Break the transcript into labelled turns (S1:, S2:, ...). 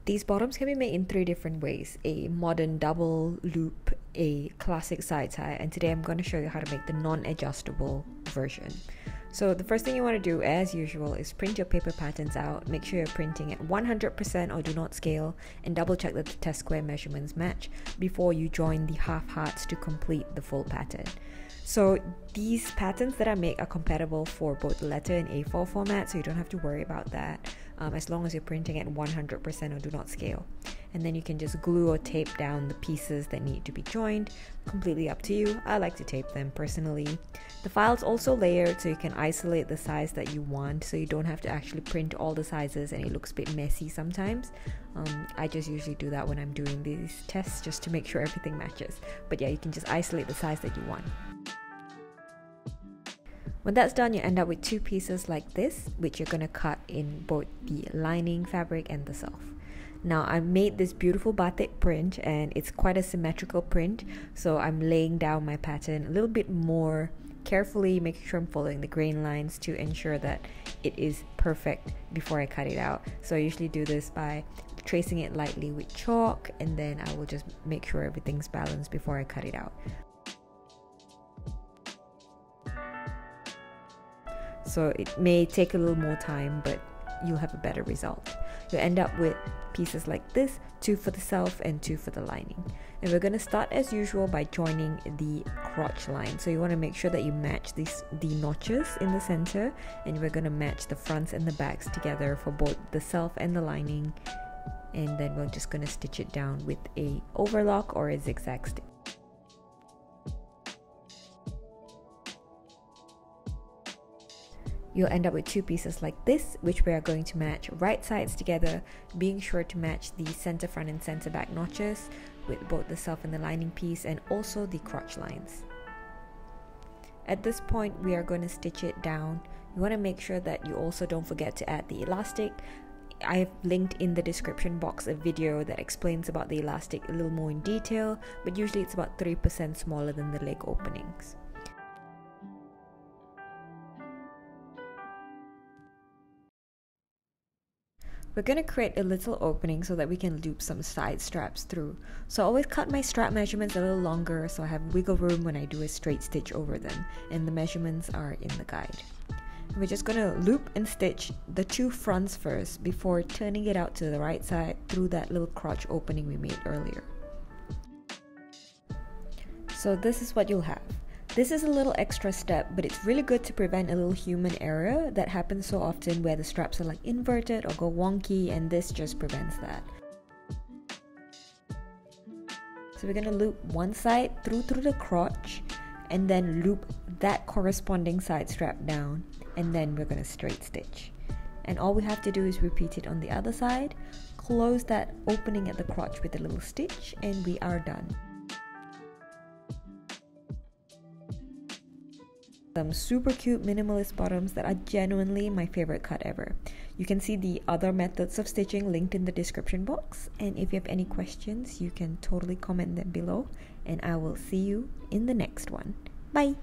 S1: These bottoms can be made in 3 different ways: a modern double loop, a classic side tie, and today I'm going to show you how to make the non-adjustable version. So the first thing you want to do, as usual, is print your paper patterns out. Make sure you're printing at 100% or do not scale, and double check that the test square measurements match before you join the half hearts to complete the full pattern. So these patterns that I make are compatible for both letter and A4 format, so you don't have to worry about that, as long as you're printing at 100% or do not scale. And then you can just glue or tape down the pieces that need to be joined. Completely up to you. I like to tape them personally. The file's also layered, so you can isolate the size that you want, so you don't have to actually print all the sizes and it looks a bit messy sometimes. I just usually do that when I'm doing these tests, just to make sure everything matches. But yeah, you can just isolate the size that you want. When that's done, you end up with 2 pieces like this, which you're going to cut in both the lining fabric and the self. Now, I made this beautiful batik print and it's quite a symmetrical print, so I'm laying down my pattern a little bit more carefully, making sure I'm following the grain lines to ensure that it is perfect before I cut it out. So I usually do this by tracing it lightly with chalk, and then I will just make sure everything's balanced before I cut it out. So it may take a little more time, but you'll have a better result. You'll end up with pieces like this, 2 for the self and 2 for the lining. And we're going to start as usual by joining the crotch line. So you want to make sure that you match the notches in the center, and we're going to match the fronts and the backs together for both the self and the lining. And then we're just going to stitch it down with a overlock or a zigzag stitch. You'll end up with 2 pieces like this, which we are going to match right sides together, being sure to match the center front and center back notches with both the self and the lining piece, and also the crotch lines. At this point, we are going to stitch it down. You want to make sure that you also don't forget to add the elastic. I have linked in the description box a video that explains about the elastic a little more in detail, but usually it's about 3% smaller than the leg openings. We're going to create a little opening so that we can loop some side straps through. So I always cut my strap measurements a little longer so I have wiggle room when I do a straight stitch over them, and the measurements are in the guide. We're just going to loop and stitch the 2 fronts first before turning it out to the right side through that little crotch opening we made earlier. So this is what you'll have. This is a little extra step, but it's really good to prevent a little human error that happens so often where the straps are like inverted or go wonky, and this just prevents that. So we're going to loop one side through the crotch, and then loop that corresponding side strap down, and then we're going to straight stitch. And all we have to do is repeat it on the other side, close that opening at the crotch with a little stitch, and we are done. Some super cute minimalist bottoms that are genuinely my favorite cut ever. You can see the other methods of stitching linked in the description box, and if you have any questions, you can totally comment them below, and I will see you in the next one. Bye!